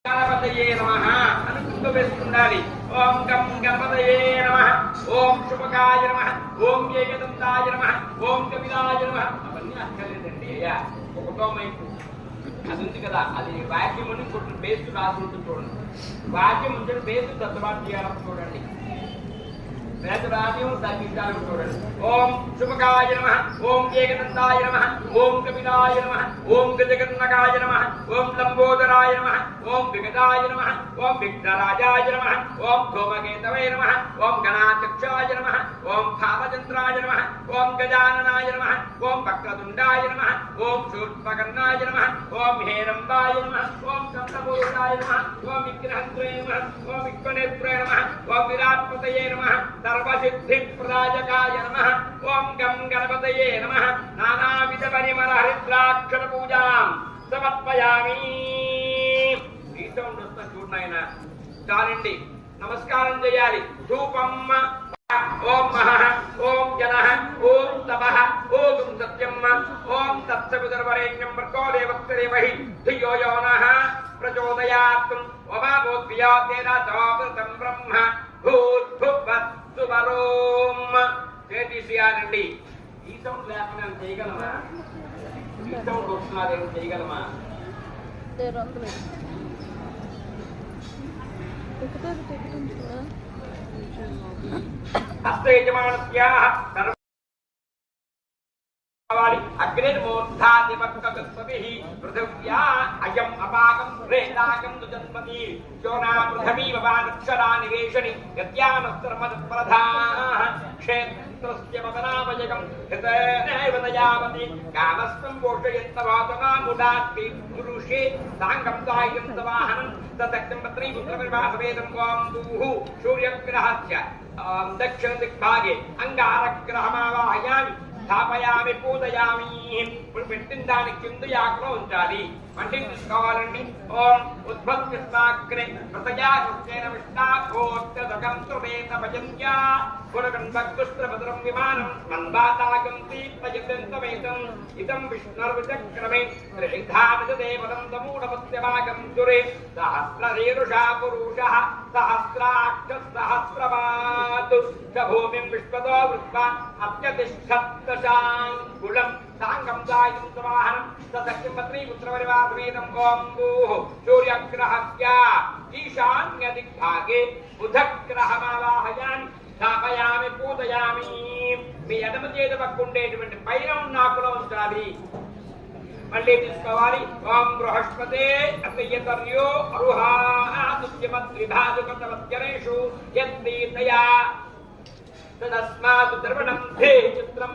గణపతయే నమః అని గుర్తు వేసుకుండాలి. ఓం గం గణపతయే నమః, ఓం శుభకాయ నమః, ఓం ఏకదంతాయ నమః, ఓం కపిలాయ నమః. అవన్నీ అక్కర్లేదండి. అయ్యా ఒకటో మైపు అది ఉంది కదా, అది వాక్యం అని కొంచెం బేస్ రాసి ఉంటుంది చూడండి. వాక్యం ఉంటుంది బేస్ దత్తబాటు చేయాలని చూడండి. వేదవాక్యం సంగీతాలను చూడండి. ఓం శుభకాయ నమః, ఓం ఏకదంతాయ నమః, ఓం కపిలాయ నమః, ఓం గజగన్నకాయ నమః, ఓం లంబోదరాయ నమః, ఓం విగతాయ నమః, ఓం విఘ్నరాజాయ నమః, ఓం ధూమకేతవే నమః, ఓం గణాధ్యక్షాయ నమః, ఓం భావచంద్రాయ నమః, ఓం గజాననాయ నమః, ఓం వక్రతుండాయ నమః, ఓం శూర్పకర్ణాయ నమః, ఓం హేరంబాయ నమః, ఓం కంఠపూర్ణాయ నమః, ఓం విగ్రహంత్రే నమః, ఓం విశ్వనేత్రే నమః, ఓం విరాట్పతయే నమః, సర్వసిద్ధిప్రదాయకాయ నమః. ఓం గం గణపతయే నమః. నానావిధ పరిమళ హరిద్రాక్షర పూజాం సమర్పయామి. ఈ సౌండ్ వస్తా చూడనాయన చాలండి. నమస్కారం చేయాలి. ధూపం ఓం మహః, ఓం జనః, ఓం తపః, ఓం సత్యం, ఓం తత్సవితుర్వరేణ్యం భర్గో దేవస్య ధీమహి ధియో యో నః ప్రచోదయాత్. వమాభూద్భియాతేన తవామృతం బ్రహ్మ భూర్భువస్సువరోం. చేయాలండి. ఈ సౌండ్ లేకుండా చేయగలమా? ఈ సౌండ్ వస్తున్నదేమో చేయగలమా? హస్తయజమానస్యాః అగ్నిర్మూర్ధాదివక్తస్వభిః పృథివ్యా అయం అపాకం ప్రేతాకం దుజన్మతి శోనా పృథవీవ వానక్షరానివేషణి యత్యామస్తర్మతప్రధాః క్షేత్రస్య మదనామయకం హితేనైవ దయావతి కామస్తం పోషయంతవాతనాముదాత్తి పురుషే సాంగం దాయంతవాహనం తదక్తం పత్రీ పుత్రవిర్వాసవేదం ఓం భూః సూర్యగ్రహస్య దక్షిణ దిగ్భాగే అంగారగ్రహమావాహయామి స్థాపయామి పూజయామి. ఇప్పుడు పెట్టిన దానికి కింద యాకలో ఉంచాలి. మళ్ళీ తీసుకోవాలండి. ఓం ఉద్భవ్యస్మాగ్రే ప్రతయా కృష్ణేన విష్ణాభోక్తదకం త్రువేత భజంత్యా పునగన్భక్తుస్త్రభద్రం విమానం మన్వాతాగం తీర్థయతంతమేతం ఇదం విష్ణుర్విచక్రమే త్రివిధావిదేవతం తమూఢమస్యవాగం దురే సహస్రరేరుషా పురుషః సహస్రాక్ష సహస్రవాత్ చ భూమిం విశ్వతో వృత్వా అత్యతిష్ఠత్తాంగుళం సాంగం దాయంతవాహనం సదక్యం పత్రీ పుత్రపరివాసమేతం ఓం భూః సూర్యగ్రహస్య ఈశాన్య దిగ్భాగే బుధగ్రహమావాహయామి స్థాపయామి పూజయామి. మీ ఎడమ చేతి పక్క ఉండేటువంటి పైన ఉన్న ఆకులో ఉంచాలి. మళ్ళీ తీసుకోవాలి. ఓం బృహస్పతే అతయతర్యో అరుహాదుద్యమద్విభాజకతవద్యనేషు యద్దీతయా తదస్మాత్ ద్రవణం ధే చిత్రం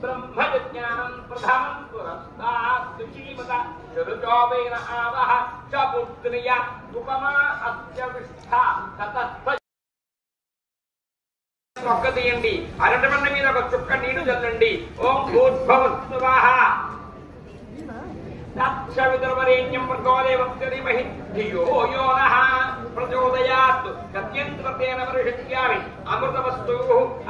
బ్రహ్మజ్ఞానం ప్రధానం పురస్తాత్ సుచీమత శరుచోవేన ఆవహ చ పుత్రియ ఉపమా అస్య విష్ఠా తతస్థ. మొక్క తీయండి. అరటిపండు మీద ఒక చుక్క నీరు చల్లండి. ఓం భూర్భువస్సువః తత్సవితుర్వరేణ్యం భర్గో దేవస్య ధీమహి ధియో యో నః ప్రచోదయాత్. గత్యంతేన వర్షిష్యామి అమృతవస్తు.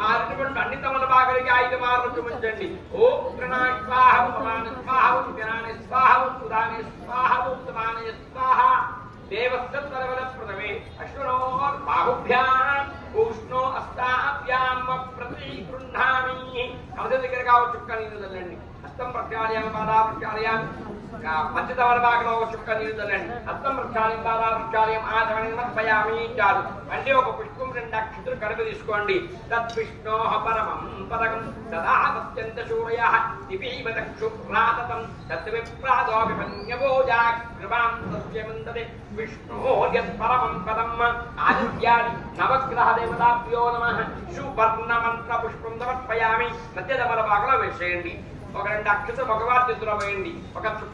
ఆ అరటిపండు అన్ని తమలపాకులకి 5 మార్లు చూపించండి. ఓం ప్రణాయ స్వాహ, ఉపమాన స్వాహ, జ్ఞాన స్వాహ, ఉదానే స్వాహ, ఉత్తమానయ స్వాహ. దేవస్తత్వరవల ప్రథమే అశ్వనోర్ బాహుభ్యాం ఉష్ణో అస్తాభ్యాం ప్రతి గృహ్ణామి. కమద దగ్గర కావచ్చు చుక్క నీరు చల్లండి. హస్తం ప్రక్షాళయామి, పాదా ప్రక్షాళయామి. పంచతమలపాకులో ఒక చుక్క నీరు చల్లండి. హస్తం ప్రక్షాళయం, పాదా ప్రక్షాళయం, ఆచమనం సమర్పయామి చాలు. మళ్ళీ ఒక పుష్పం 2 అక్షతులు కడుపు తీసుకోండి. తద్విష్ణోః పరమం పదకం సదా సత్యంత శూరయః దివీవ చక్షుప్రాతతం తద్విప్రాదో విపన్యభోజాగ్రవాం తస్యమంతదే విష్ణోర్యత్పరమం పదం. ఆదిత్యాది నవగ్రహ దేవతాభ్యో నమః. సువర్ణ మంత్ర పుష్పం సమర్పయామి. మధ్య తమలపాకులో వేసేయండి. ఒక 2 అక్షతలు మగవారి చేతిలో వేయండి. ఒక చుక్క